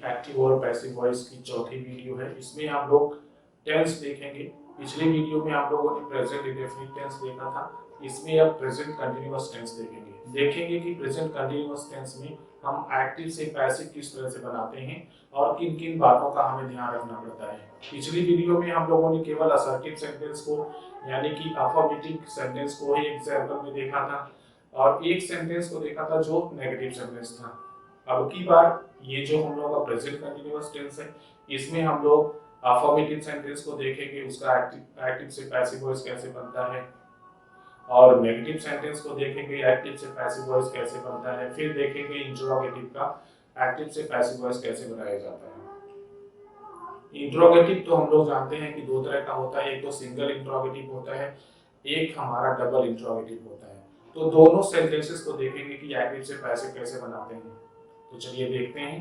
Active और passive voice की चौथी वीडियो है। इसमें हम लोग टेंस देखेंगे। पिछले वीडियो में आप लोगों ने प्रेजेंट इंडेफिनिट टेंस देखा था, इसमें अब प्रेजेंट कंटिन्यूअस टेंस देखेंगे कि प्रेजेंट कंटिन्यूअस टेंस में हम एक्टिव से पैसिव किस तरह से बनाते हैं और किन किन बातों का हमें ध्यान रखना पड़ता है। पिछली वीडियो में हम लोगों ने केवल असर्टिव सेंटेंस को यानी कि अफर्मेटिव सेंटेंस को ही एग्जाम्पल में देखा था और एक सेंटेंस को देखा था जो नेगेटिव सेंटेंस था। अब की बार ये जो हम लोग का प्रेजेंट कंटिन्यूअस टेंस है, इसमें हम लोग अफर्मेटिव सेंटेंस को देखेंगे, उसका एक्टिव से पैसिव वॉइस कैसे बनता है, और नेगेटिव सेंटेंस को देखेंगे एक्टिव से पैसिव वॉइस कैसे बनता है। फिर देखेंगे इंट्रोगेटिव का एक्टिव से पैसिव वॉइस कैसे बनाया जाता है। इंट्रोगेटिव तो हम लोग जानते हैं कि दो तरह का होता है, एक तो सिंगल इंट्रोगेटिव होता है, एक हमारा डबल इंट्रोगेटिव होता है। तो दोनों सेंटेंसेस को देखेंगे कि एक्टिव से पैसिव कैसे बनाते हैं। तो चलिए देखते हैं।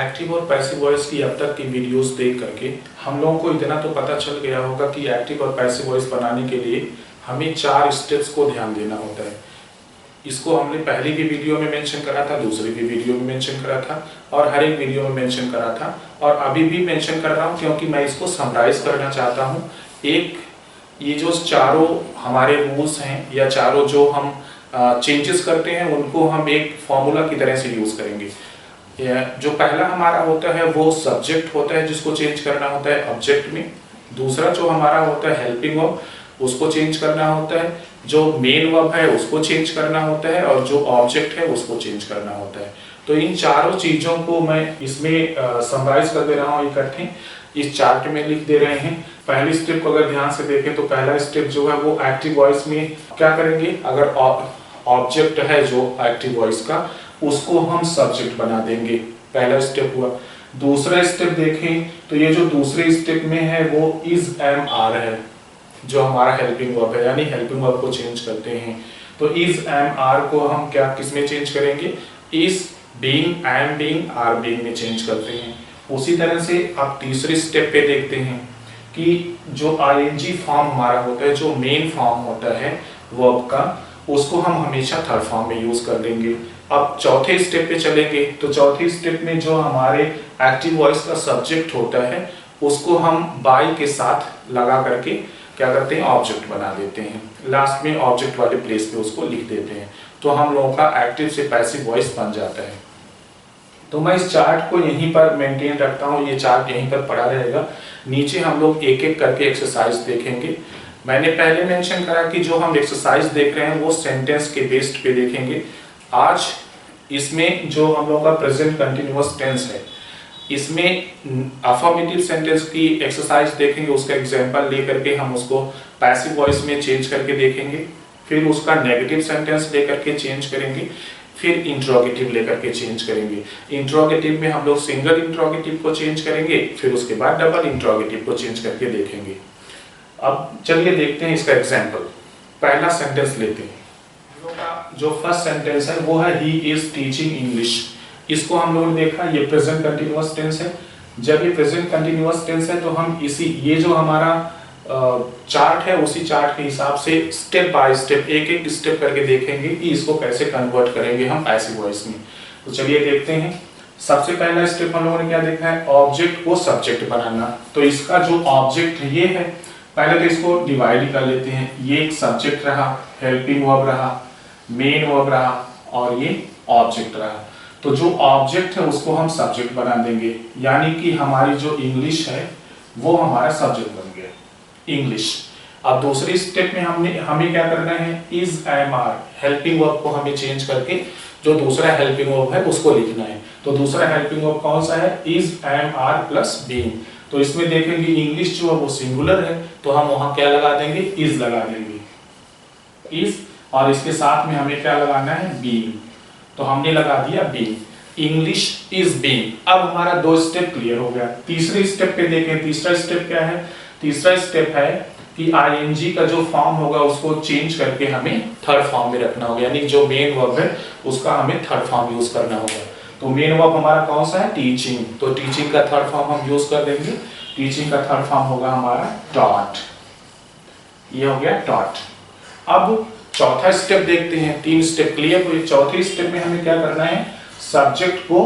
एक्टिव और पैसिव वॉइस की अब तक की वीडियोस देख करके हम लोगों को इतना तो पता चल गया होगा कि एक्टिव और पैसिव वॉइस बनाने के लिए हमें 4 स्टेप्स को ध्यान देना होता है। इसको हमने पहली भी वीडियो में मेंशन करा था, दूसरी भी वीडियो में मेंशन करा था और हर एक वीडियो में मेंशन करा था और अभी भी मेंशन कर रहा हूँ क्योंकि मैं इसको समराइज करना चाहता हूँ। एक ये जो चारों हमारे रूल्स हैं या चारों जो हम चेंजेस करते हैं उनको हम एक फॉर्मूला की तरह से यूज करेंगे। जो पहला हमारा होता है वो सब्जेक्ट होता है जिसको चेंज करना होता है ऑब्जेक्ट में। दूसरा जो हमारा होता है हेल्पिंग वर्ब, उसको चेंज करना होता है। जो मेन वर्ब है उसको चेंज करना होता है और जो ऑब्जेक्ट है उसको चेंज करना होता है। तो इन चारों चीजों को मैं इसमें समराइज कर दे रहा हूँ इकट्ठे, इस चार्ट में लिख दे रहे हैं। पहली स्टेप को अगर ध्यान से देखें तो पहला स्टेप जो है वो एक्टिव वॉइस में क्या करेंगे, अगर ऑब्जेक्ट है जो एक्टिव वॉइस का उसको हम सब्जेक्ट बना देंगे, पहला स्टेप हुआ। दूसरा स्टेप देखें तो ये जो दूसरे स्टेप में है वो इज एम आर है, जो हमारा हेल्पिंग वर्ब है, यानी हेल्पिंग वर्ब को चेंज करते हैं। तो इज एम आर को हम क्या किसमें चेंज करेंगे, is being, am being, are being में चेंज करते हैं। उसी तरह से आप तीसरे स्टेप पे देखते हैं कि जो आईएनजी फॉर्म हमारा होता है, जो मेन फॉर्म होता है वर्ब का, उसको हम हमेशा थर्ड फॉर्म में यूज कर लेंगे। अब चौथे स्टेप पे चलेंगे तो चौथे स्टेप में जो हमारे एक्टिव वॉइस का सब्जेक्ट होता है उसको हम बाय के साथ लगा करके क्या करते हैं, ऑब्जेक्ट बना देते हैं। लास्ट में ऑब्जेक्ट वाले प्लेस पे उसको लिख देते हैं। तो हम लोगों का एक्टिव से पैसिव वॉइस बन जाता है। तो मैं इस चार्ट को यहीं पर मेंटेन रखता हूँ, ये चार्ट यहीं पर पड़ा रहेगा। नीचे हम लोग एक एक करके एक्सरसाइज देखेंगे। मैंने पहले मेंशन करा कि जो हम एक्सरसाइज देख रहे हैं वो सेंटेंस के बेस्ड पे देखेंगे। आज इसमें जो हम लोग का प्रेजेंट कंटिन्यूअस टेंस है, इसमें अफर्मेटिव सेंटेंस की एक्सरसाइज देखेंगे, उसका एग्जांपल लेकर के हम उसको पैसिव वॉइस में चेंज करके देखेंगे। फिर उसका नेगेटिव सेंटेंस लेकर के चेंज करेंगे, फिर इंट्रोगेटिव लेकर के चेंज करेंगे। इंट्रोगेटिव में हम लोग सिंगल इंट्रोगेटिव को चेंज करेंगे, फिर उसके बाद डबल इंट्रोगेटिव को चेंज करके देखेंगे। अब चलिए देखते हैं इसका एग्जाम्पल। पहला सेंटेंस लेते हैं। जो फर्स्ट सेंटेंस है वो है ही इज टीचिंग इंग्लिश। इसको हम लोगों ने देखा, ये प्रेजेंट कंटिन्यूअस टेंस है। जब ये प्रेजेंट कंटिन्यूअस टेंस है तो हम इसी ये जो हमारा चार्ट है उसी चार्ट के हिसाब से स्टेप बाय स्टेप एक एक स्टेप करके देखेंगे कि इसको कैसे कन्वर्ट करेंगे हम पैसिव वॉइस में। तो चलिए देखते हैं। सबसे पहला स्टेप हम लोगों ने क्या देखा है, ऑब्जेक्ट को सब्जेक्ट बनाना। तो इसका जो ऑब्जेक्ट ये है, पहले तो इसको डिवाइड कर लेते हैं। ये एक सब्जेक्ट रहा, हेल्पिंग वर्ब रहा, मेन वर्ब रहा और ये ऑब्जेक्ट रहा। तो जो ऑब्जेक्ट है उसको हम सब्जेक्ट बना देंगे, यानी कि हमारी जो इंग्लिश है वो हमारा सब्जेक्ट बन गया, इंग्लिश। अब दूसरी स्टेप में हमें क्या करना है, is am are helping verb को हमें चेंज करके जो दूसरा हेल्पिंग वर्ब है उसको लिखना है। तो दूसरा हेल्पिंग वर्ब कौन सा है, is am are plus being. तो इसमें देखेंगे इंग्लिश जो है वो सिंगुलर है तो हम वहां क्या लगा देंगे, इज लगा देंगे, इज, और इसके साथ में हमें क्या लगाना है, बीइंग। तो हमने लगा दिया बीइंग, इंग्लिश इज बीइंग। अब हमारा 2 स्टेप क्लियर हो गया। तीसरे स्टेप पे देखें। तीसरा स्टेप क्या है, तीसरा स्टेप है कि आईएनजी का जो फॉर्म होगा उसको चेंज करके हमें थर्ड फॉर्म में रखना होगा, यानी जो मेन वर्ब है उसका हमें थर्ड फॉर्म यूज करना होगा। तो मेन वर्ब हमारा कौन सा है, टीचिंग। तो टीचिंग का थर्ड फॉर्म हम यूज कर देंगे। टीचिंग का थर्ड फॉर्म होगा हमारा टॉट। ये हो गया टॉट। अब चौथा स्टेप देखते हैं। 3 स्टेप क्लियर हुए। चौथे स्टेप में हमें क्या करना है, सब्जेक्ट को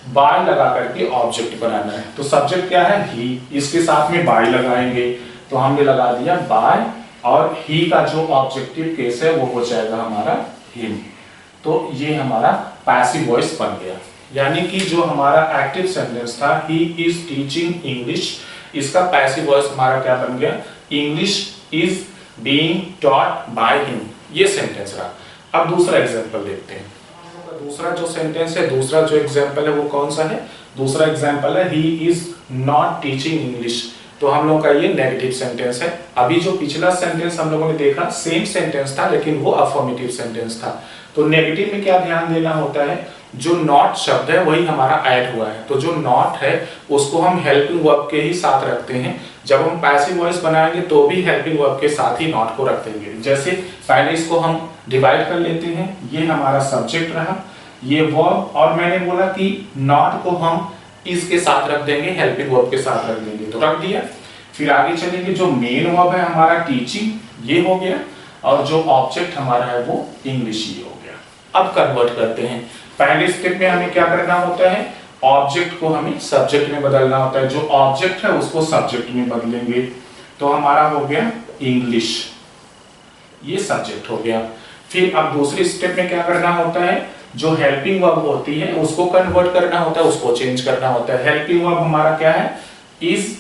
बाय लगा करके ऑब्जेक्ट बनाना है। तो सब्जेक्ट क्या है? ही, इसके साथ में बाय लगाएंगे, तो हमने लगा दिया बाय, और ही का जो ऑब्जेक्टिव केस है वो हो जाएगा हमारा हिम। तो ये हमारा पैसिव वॉइस बन गया। यानी कि जो हमारा एक्टिव सेंटेंस था ही इज टीचिंग इंग्लिश, इसका पैसिव वॉइस हमारा क्या बन गया? English is being taught by him. ये सेंटेंस रहा। अब दूसरा एग्जांपल देखते हैं। दूसरा जो सेंटेंस है, दूसरा जो एग्जांपल है वो कौन सा है? दूसरा एग्जांपल है he is not teaching English. तो हम लोगों का ये नेगेटिव सेंटेंस है। अभी जो पिछला सेंटेंस हम लोगों ने देखा सेम सेंटेंस था, लेकिन वो अफर्मेटिव सेंटेंस था। तो नेगेटिव में क्या ध्यान देना होता है? जो नॉट शब्द है वही हमारा ऐड हुआ है। तो जो नॉट है उसको हम हेल्पिंग वर्ब के ही साथ रखते हैं। जब हम पैसिव वॉइस बनाएंगे तो भी हेल्पिंग वर्ब के साथ ही नॉट को रख देंगे। जैसे पहले इसको हम डिवाइड कर लेते हैं, ये हमारा सब्जेक्ट रहा, ये वर्ब, और मैंने बोला कि नॉट को हम इसके साथ रख देंगे, हेल्पिंग वर्ब के साथ रख देंगे, तो रख दिया। फिर आगे चलेंगे, जो मेन वर्ब है हमारा टीचिंग, ये हो गया, और जो ऑब्जेक्ट हमारा है वो इंग्लिश ही हो गया। अब कन्वर्ट करते हैं। पहले स्टेप में हमें क्या करना होता है? ऑब्जेक्ट को हमें सब्जेक्ट में बदलना होता है। जो ऑब्जेक्ट है उसको सब्जेक्ट में बदलेंगे, तो हमारा हो गया इंग्लिश, ये सब्जेक्ट हो गया। फिर अब दूसरे स्टेप में क्या करना होता है? जो हेल्पिंग वर्ब होती है उसको कन्वर्ट करना होता है, उसको चेंज करना होता है। हेल्पिंग वर्ब हमारा क्या है? इज,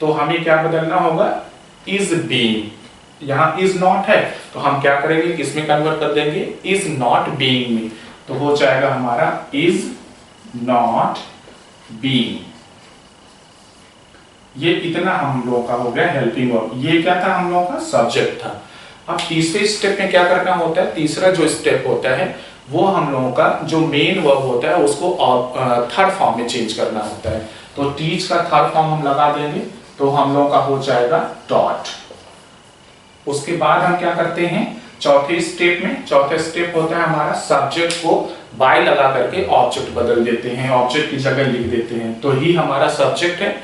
तो हमें क्या बदलना होगा? Is being. यहाँ इज नॉट है तो हम क्या करेंगे? किसमें कन्वर्ट कर देंगे? इज नॉट बीइंग में। तो हो जाएगा हमारा इज नॉट बीइंग। ये इतना हम लोगों का हो गया हेल्पिंग वर्ब। ये क्या था? हम लोगों का सब्जेक्ट था। अब तीसरे स्टेप में क्या करना होता है? तीसरा जो स्टेप होता है वो हम लोगों का जो मेन वर्ब होता है उसको थर्ड फॉर्म में चेंज करना होता है। तो टीच का थर्ड फॉर्म हम लगा देंगे, तो हम लोगों का हो जाएगा टॉट। उसके बाद हम क्या करते हैं? चौथे स्टेप में, चौथा स्टेप होता है हमारा सब्जेक्ट को बाय लगा करके ऑब्जेक्ट बदल देते हैं, ऑब्जेक्ट की जगह लिख देते हैं। तो ही हमारा सब्जेक्ट है,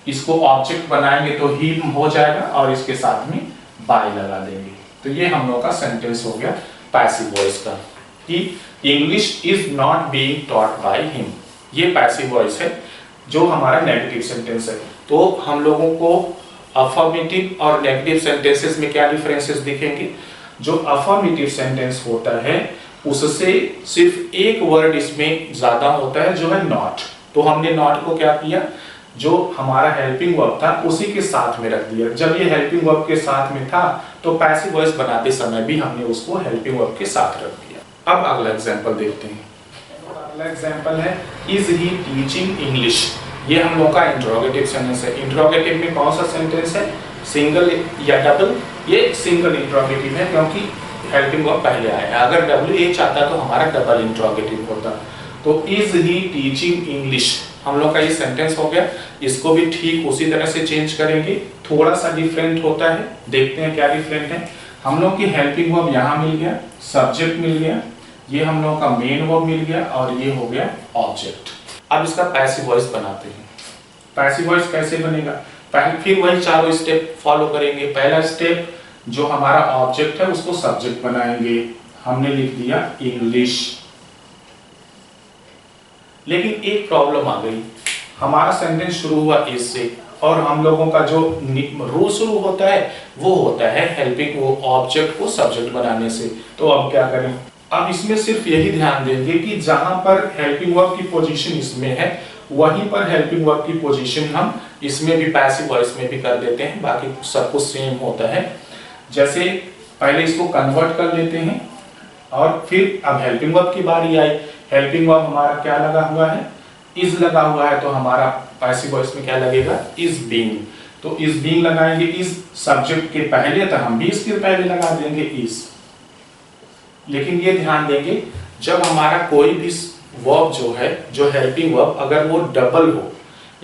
इसको ऑब्जेक्ट बनाएंगे तो ही हो जाएगा, और इसके साथ में बाय लगा देंगे। तो ये हम लोग का सेंटेंस हो गया पैसिव वॉइस का, कि English is not being taught by him. ये पैसिव वॉइस है जो हमारा नेगेटिव सेंटेंस है। तो हम लोगों को अफर्मेटिव और नेगेटिव सेंटेंसेस में क्या डिफरेंसेस दिखेंगे? जो अफर्मेटिव सेंटेंस होता है उससे सिर्फ एक वर्ड इसमें ज्यादा होता है, जो है नॉट। तो हमने नॉट को क्या किया? जो हमारा हेल्पिंग वर्ब था उसी के साथ में रख दिया। जब ये हेल्पिंग वर्ब के साथ में था तो पैसिव वॉइस बनाते समय भी हमने उसको हेल्पिंग वर्ब के साथ रख दिया। अब अगला एग्जांपल देखते हैं। अगला एग्जांपल है इज ही टीचिंग इंग्लिश। ये हम लोग का इंट्रोगेटिव सेंटेंस है। इंट्रोगेटिव में कौन सा सेंटेंस है? सिंगल या डबल? ये सिंगल इंट्रोगेटिव है क्योंकि हेल्पिंग वर्ब पहले आया है। अगर WH आता तो हमारा डबल इंट्रोगेटिव होता। तो इज ही टीचिंग इंग्लिश हम लोग का ये सेंटेंस हो गया। इसको भी ठीक उसी तरह से चेंज करेंगे, थोड़ा सा डिफरेंट होता है। देखते हैं क्या डिफरेंट है। हम लोग की हेल्पिंग वर्ब यहाँ मिल गया, सब्जेक्ट मिल गया, ये हम लोग का मेन वर्ब मिल गया, और ये हो गया ऑब्जेक्ट। अब इसका पैसिव वॉइस बनाते हैं। पैसिव वॉइस कैसे बनेगा? पहले फिर वही चारों स्टेप फॉलो करेंगे। पहला स्टेप, जो हमारा ऑब्जेक्ट है उसको सब्जेक्ट बनाएंगे। हमने लिख दिया इंग्लिश। लेकिन एक प्रॉब्लम आ गई, हमारा सेंटेंस शुरू हुआ इज से, और हम लोगों का जो रूल शुरू होता है वो होता है हेल्पिंग वो ऑब्जेक्ट को सब्जेक्ट बनाने से। तो अब क्या करें? अब इसमें सिर्फ यही ध्यान देंगे कि जहां पर हेल्पिंग वर्ब की पोजीशन इसमें है वहीं पर हेल्पिंग वर्ब की पोजीशन हम इसमें भी पैसिव वॉइस में भी कर देते हैं। बाकी सब कुछ सेम होता है। जैसे पहले इसको कन्वर्ट कर लेते हैं, और फिर अब हेल्पिंग वर्ब की बारी आई। हेल्पिंग वर्ब हमारा क्या लगा हुआ है? इज लगा हुआ है। तो हमारा पैसिव वॉइस में क्या लगेगा? Is being. तो इज बीइंग लगाएंगे, इज सब्जेक्ट के पहले, तो हम भी इसके पहले लगा देंगे इज। लेकिन ये ध्यान देंगे, जब हमारा कोई भी वर्ब जो है, जो हेल्पिंग वर्ब, अगर वो डबल हो,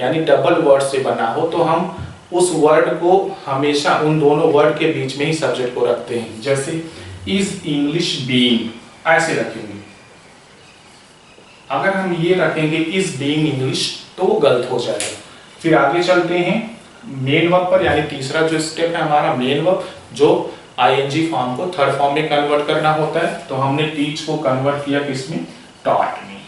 यानी डबल वर्ड से बना हो, तो हम उस वर्ड को हमेशा उन दोनों वर्ड के बीच में ही सब्जेक्ट को रखते हैं। जैसे इज इंग्लिश बीइंग, ऐसे रखेंगे। अगर हम ये रखेंगे इज बीइंग इंग्लिश तो वो गलत हो जाएगा। फिर आगे चलते हैं मेन वर्ब पर, यानी तीसरा जो स्टेप है हमारा मेन वर्ब, जो आईएनजी फॉर्म को थर्ड फॉर्म में कन्वर्ट करना होता है। तो हमने टीच को कन्वर्ट किया किसमें? टॉट में।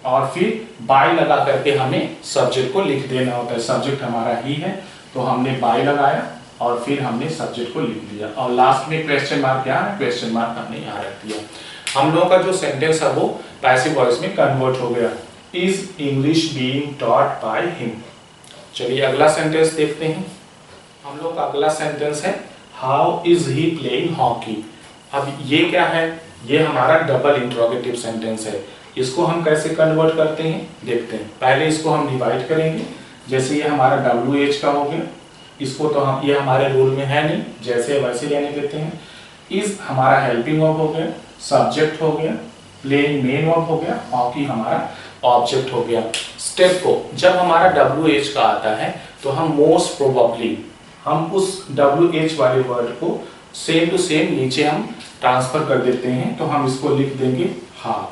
और फिर बाय लगा करके हमें सब्जेक्ट को लिख देना होता है। सब्जेक्ट हमारा ही है तो हमने बाय लगाया और फिर हमने सब्जेक्ट को लिख दिया और लास्ट में क्वेश्चन मार्क क्या है, क्वेश्चन मार्क हमने यहाँ रख दिया। हम लोगों का जो सेंटेंस है वो पैसिव वॉइस में कन्वर्ट हो गया। Is English being taught by him. चलिए अगला सेंटेंस देखते हैं। हम लोग का अगला सेंटेंस है how is he playing hockey. अब ये क्या है, ये हमारा डबल इंट्रोगेटिव सेंटेंस है। इसको हम कैसे कन्वर्ट करते हैं देखते हैं। पहले इसको हम डिवाइड करेंगे। जैसे ये हमारा WH का हो गया, इसको तो हम ये हमारे रूल में है नहीं, जैसे वैसे लेने देते हैं। इज हमारा हेल्पिंग वर्ब हो गया, सब्जेक्ट हो गया, प्लेइंग मेन वर्ब हो गया, हॉकी हमारा ऑब्जेक्ट हो गया। स्टेप को जब हमारा WH का आता है तो हम मोस्ट प्रोबेबली हम उस WH वाले वर्ड को सेम टू सेम नीचे हम ट्रांसफर कर देते हैं। तो हम इसको लिख देंगे हाउ।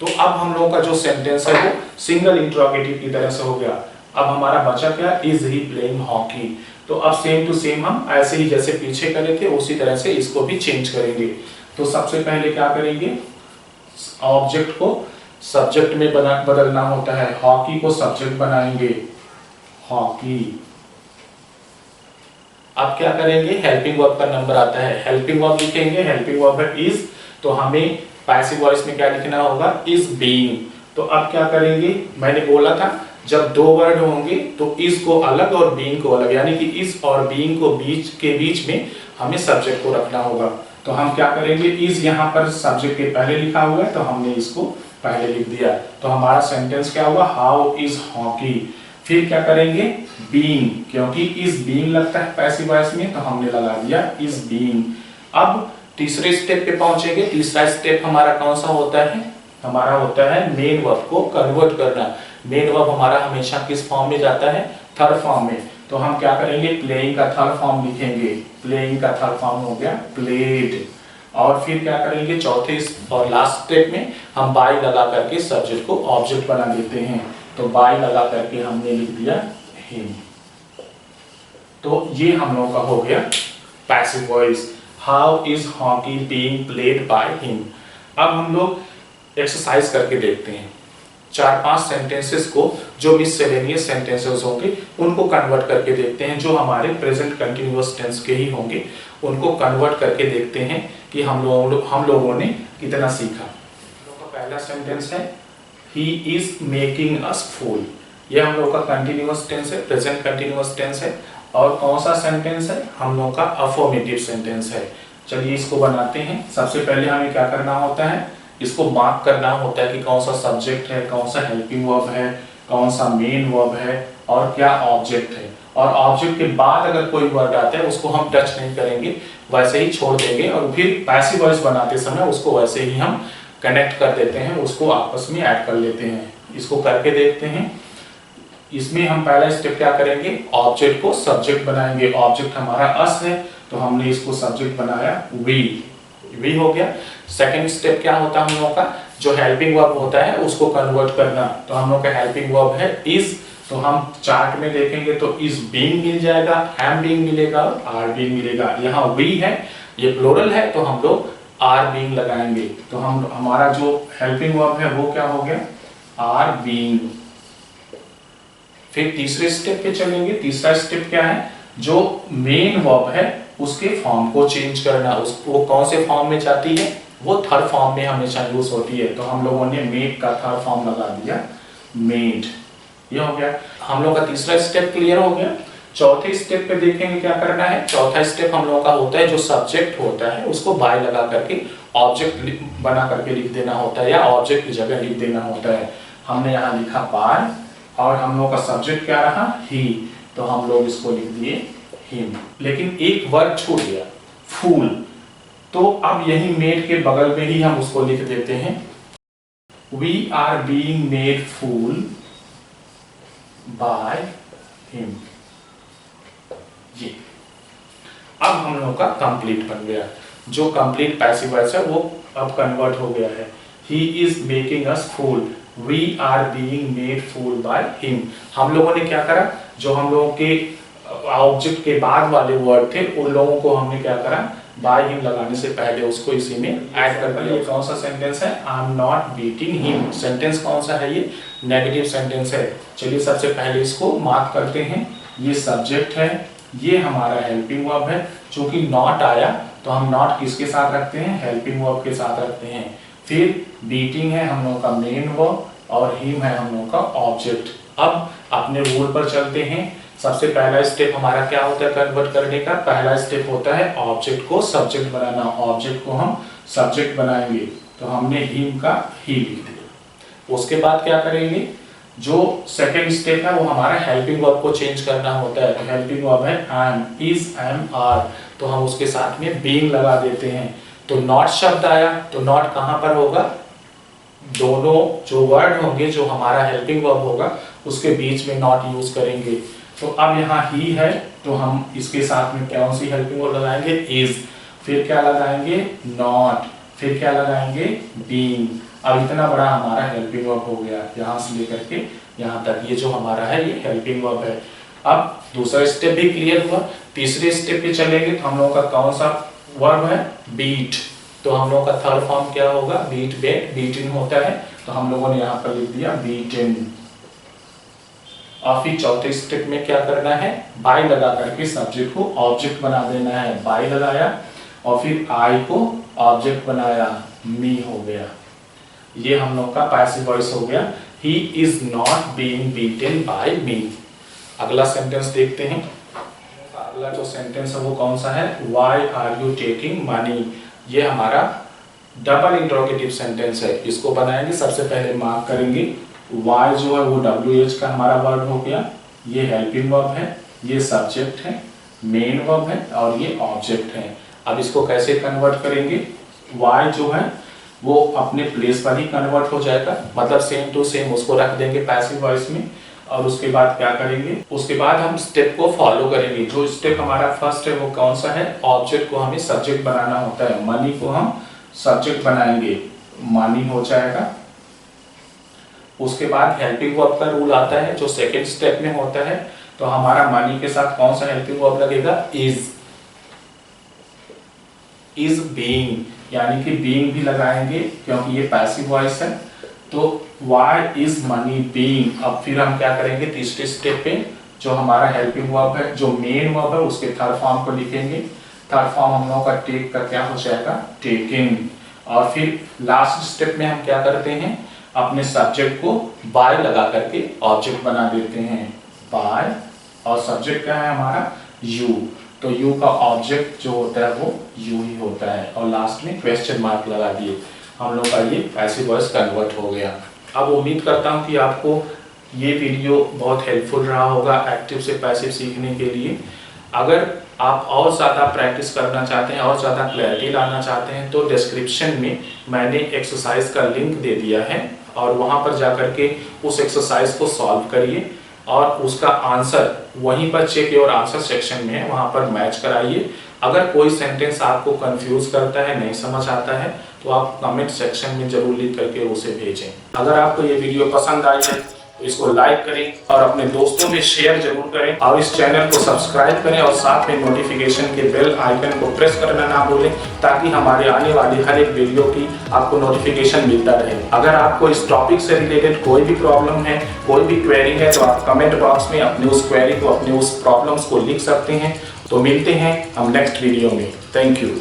तो अब हम लोगों का जो सेंटेंस है वो सिंगल इंट्रोगेटिव की तरह से हो गया। अब हमारा बचा क्या, इज ही प्लेइंग हॉकी। तो अब सेम टू सेम हम ऐसे ही जैसे पीछे करे थे उसी तरह से इसको भी चेंज करेंगे। तो सबसे पहले क्या करेंगे, ऑब्जेक्ट को सब्जेक्ट में बदलना होता है। हॉकी को सब्जेक्ट बनाएंगे, हॉकी। अब क्या करेंगे, हेल्पिंग वर्ब का नंबर आता है, हेल्पिंग वर्ब लिखेंगे। हेल्पिंग वर्ब है इज, तो हमें पैसिव वॉइस में क्या लिखना होगा, इज बीइंग। तो अब क्या करेंगे, मैंने बोला था जब दो वर्ड होंगे तो इज को अलग और बीइंग को अलग, यानी कि इज और बीइंग को बीच में हमें सब्जेक्ट को रखना होगा। तो हम क्या करेंगे, इज यहाँ पर सब्जेक्ट के पहले लिखा हुआ है तो हमने इसको पहले लिख दिया। तो हमारा सेंटेंस क्या होगा, हाउ इज हॉकी। फिर क्या करेंगे, बीइंग, क्योंकि इज बीइंग लगता है पैसिव वॉइस में तो हमने लगा दिया इज बीइंग। अब तीसरे स्टेप पे पहुंचेंगे। तीसरा स्टेप हमारा कौन सा होता है, हमारा होता है मेन वर्ब को कन्वर्ट करना। मेन वर्ब हमारा हमेशा किस फॉर्म में जाता है, थर्ड फॉर्म में। तो हम क्या करेंगे, प्लेइंग का थर्ड फॉर्म लिखेंगे। प्लेइंग का थर्ड फॉर्म हो गया प्लेड। और फिर क्या करेंगे, चौथे और लास्ट स्टेप में हम बाय लगा करके सब्जेक्ट को ऑब्जेक्ट बना देते हैं। तो बाय लगा करके हमने लिख दिया हिम। तो ये हम लोगों का हो गया passive voice, how is hockey being played by him. अब हम लोग एक्सरसाइज करके देखते हैं। 4-5 सेंटेंसेस को जो मिससेलेनियस सेंटेंसेस होंगे उनको कन्वर्ट करके देखते हैं, जो हमारे प्रेजेंट कंटिन्यूअस टेंस के ही होंगे उनको कन्वर्ट करके देखते हैं कि हम लोगों ने कितना सीखा। हम लोग का पहला सेंटेंस है ही इज मेकिंग अस फूल। ये हम लोग का कंटिन्यूअस टेंस है, प्रेजेंट कंटिन्यूअस टेंस है। और कौन सा सेंटेंस है, हम लोग का अफर्मेटिव सेंटेंस है। चलिए इसको बनाते हैं। सबसे पहले हमें क्या करना होता है, इसको मार्क करना होता है कि कौन सा सब्जेक्ट है, कौन सा हेल्पिंग वर्ब है, कौन सा मेन वर्ब है और क्या ऑब्जेक्ट है। और ऑब्जेक्ट के बाद अगर कोई वर्ड आता है उसको हम टच नहीं करेंगे, वैसे ही छोड़ देंगे और फिर पैसिव वॉइस बनाते समय उसको वैसे ही हम कनेक्ट कर देते हैं, उसको आपस में ऐड कर लेते हैं। इसको करके देखते हैं। इसमें हम पहला स्टेप क्या करेंगे, ऑब्जेक्ट को सब्जेक्ट बनाएंगे। ऑब्जेक्ट हमारा अस है तो हमने इसको सब्जेक्ट बनाया वी हो गया। सेकंड स्टेप क्या होता है हम लोगों का, जो हेल्पिंग वर्ब होता है उसको कन्वर्ट करना। तो हम लोग का हेल्पिंग वर्ब है इज, तो हम चार्ट में देखेंगे तो इज बीइंग मिल जाएगा, एम बीइंग मिलेगा और आर बीइंग मिलेगा। यहाँ वी है, ये प्लूरल है तो हम लोग आर बीइंग लगाएंगे। तो हम हमारा जो हेल्पिंग वर्ब है वो क्या हो गया, आर बीइंग। फिर तीसरे स्टेप पे चलेंगे। तीसरा स्टेप क्या है, जो मेन वर्ब है उसके फॉर्म को चेंज करना। वो कौन से फॉर्म में जाती है, वो थर्ड फॉर्म में हमेशा यूज होती है। तो हम लोगों ने मेड का थर्ड फॉर्म लगा दिया मेड। ये हो गया, हम लोग का तीसरा स्टेप क्लियर हो गया। चौथे स्टेप पे देखेंगे क्या करना है। चौथा स्टेप हम लोग का होता है जो सब्जेक्ट होता है उसको बाय लगा करके ऑब्जेक्ट बना करके लिख देना होता है, या ऑब्जेक्ट की जगह लिख देना होता है। हमने यहाँ लिखा बाय और हम लोग का सब्जेक्ट क्या रहा, ही, तो हम लोग इसको लिख दिए हिम। लेकिन एक वर्ड छूट गया, फूल। तो अब यही मेड के बगल में ही हम उसको लिख देते हैं, we are being made fool by him. ये अब हम लोग का कंप्लीट बन गया। जो कंप्लीट पैसिव वॉइस है वो अब कन्वर्ट हो गया है। He is making us fool, we are being made fool by him. हम लोगों ने क्या करा, जो हम लोगों के ऑब्जेक्ट के बाद वाले वर्ड थे उन लोगों को हमने क्या करा, बाय हिम लगाने से पहले उसको इसी में ऐड कर दिया। ये कौन सा सेंटेंस है? I am not beating him. Sentence कौन सा है? ये नेगेटिव सेंटेंस है। चलिए सबसे पहले इसको मार्क करते हैं। ये सब्जेक्ट है, ये हमारा हेल्पिंग वर्ब है। चूंकि नॉट आया तो हम नॉट किसके साथ रखते हैं? हेल्पिंग वर्ब के साथ रखते हैं। फिर बीटिंग है हम लोगों का मेन वर्ब और हिम है हम लोगों का ऑब्जेक्ट। अब अपने रूल पर चलते हैं। सबसे पहला स्टेप हमारा क्या होता है कन्वर्ट करने का? पहला स्टेप होता है ऑब्जेक्ट को सब्जेक्ट बनाना। ऑब्जेक्ट को हम सब्जेक्ट बनाएंगे, तो हमने हिम का ही लिख दिया। उसके बाद क्या करेंगे? जो सेकेंड स्टेप है वो हमारा हेल्पिंग वर्ब को चेंज करना होता है। तो हेल्पिंग वर्ब है एम, इज, एम, आर, तो हम उसके साथ में बीइंग लगा देते हैं। तो नॉट शब्द आया तो नॉट कहां पर होगा? दोनों जो वर्ड होंगे, जो हमारा हेल्पिंग वर्ब होगा, उसके बीच में नॉट यूज करेंगे। तो अब यहाँ ही है तो हम इसके साथ में कौन सी हेल्पिंग वर्ब लगाएंगे? इज। फिर क्या लगाएंगे? नॉट। फिर क्या लगाएंगे? बीइंग। अब इतना बड़ा हमारा हेल्पिंग वर्ब हो गया, यहाँ से लेकर के यहाँ तक। ये जो हमारा है ये हेल्पिंग वर्ब है। अब दूसरा स्टेप भी क्लियर हुआ। तीसरे स्टेप पे चलेंगे तो हम लोगों का कौन सा वर्ब है? बीट। तो हम लोगों का थर्ड फॉर्म क्या होगा? बीट, बेट, बीटिन होता है। तो हम लोगों ने यहाँ पर लिख दिया बीटिन। और फिर चौथे स्टेप में क्या करना है? बाय लगा करके सब्जेक्ट को ऑब्जेक्ट बना देना है। बाय लगाया और फिर आई को ऑब्जेक्ट बनाया, मी हो गया। ये हम लोग का पैसिव वॉइस हो गया। He is not being beaten by me. अगला सेंटेंस देखते हैं। अगला जो सेंटेंस है वो कौन सा है? Why are you taking money. ये हमारा डबल इंट्रोगेटिव सेंटेंस है। इसको बनाएंगे, सबसे पहले मार्क करेंगे। वाई जो है वो WH का हमारा वर्ड हो गया। ये हेल्पिंग वर्ब है, ये सब्जेक्ट है, मेन वर्ब है और ये ऑब्जेक्ट है। अब इसको कैसे कन्वर्ट करेंगे? वाई जो है वो अपने प्लेस पर ही कन्वर्ट हो जाएगा, मतलब सेम टू सेम उसको रख देंगे पैसिव वॉइस में। और उसके बाद क्या करेंगे? उसके बाद हम स्टेप को फॉलो करेंगे। जो स्टेप हमारा फर्स्ट है वो कौन सा है? ऑब्जेक्ट को हमें सब्जेक्ट बनाना होता है। मनी को हम सब्जेक्ट बनाएंगे, मनी हो जाएगा। उसके बाद हेल्पिंग वर्ब का रूल आता है जो सेकेंड स्टेप में होता है। तो हमारा मनी के साथ कौन सा हेल्पिंग वर्ब लगेगा? इज। इज बीइंग, यानी कि बीइंग भी लगाएंगे क्योंकि ये पैसिव वॉइस है। तो व्हाई इज मनी बीइंग। अब फिर हम क्या करेंगे? तीसरे स्टेप पे जो हमारा हेल्पिंग वर्ब है, जो मेन वर्ब है, उसके थर्ड फॉर्म को लिखेंगे। थर्ड फॉर्म हम लोगों का टेक का क्या हो जाएगा? टेकिंग। और फिर लास्ट स्टेप में हम क्या करते हैं? अपने सब्जेक्ट को बाय लगा करके ऑब्जेक्ट बना देते हैं। बाय और सब्जेक्ट क्या है हमारा? यू। तो यू का ऑब्जेक्ट जो होता है वो यू ही होता है। और लास्ट में क्वेश्चन मार्क लगा दिए। हम लोग का ये पैसिव वॉइस कन्वर्ट हो गया। अब उम्मीद करता हूँ कि आपको ये वीडियो बहुत हेल्पफुल रहा होगा एक्टिव से पैसिव सीखने के लिए। अगर आप और ज़्यादा प्रैक्टिस करना चाहते हैं और ज़्यादा क्लैरिटी लाना चाहते हैं तो डिस्क्रिप्शन में मैंने एक्सरसाइज का लिंक दे दिया है और वहाँ पर जाकर के उस एक्सरसाइज को सॉल्व करिए और उसका आंसर वहीं पर चेक योर आंसर सेक्शन में है, वहाँ पर मैच कराइए। अगर कोई सेंटेंस आपको कंफ्यूज करता है, नहीं समझ आता है, तो आप कमेंट सेक्शन में जरूर लिख करके उसे भेजें। अगर आपको ये वीडियो पसंद आई है तो इसको लाइक करें और अपने दोस्तों में शेयर जरूर करें और इस चैनल को सब्सक्राइब करें और साथ में नोटिफिकेशन के बेल आइकन को प्रेस करना ना भूलें ताकि हमारे आने वाली हर एक वीडियो की आपको नोटिफिकेशन मिलता रहे। अगर आपको इस टॉपिक से रिलेटेड कोई भी प्रॉब्लम है, कोई भी क्वेरी है, तो आप कमेंट बॉक्स में अपने उस क्वेरी को, अपने उस प्रॉब्लम्स को लिख सकते हैं। तो मिलते हैं हम नेक्स्ट वीडियो में। Thank you.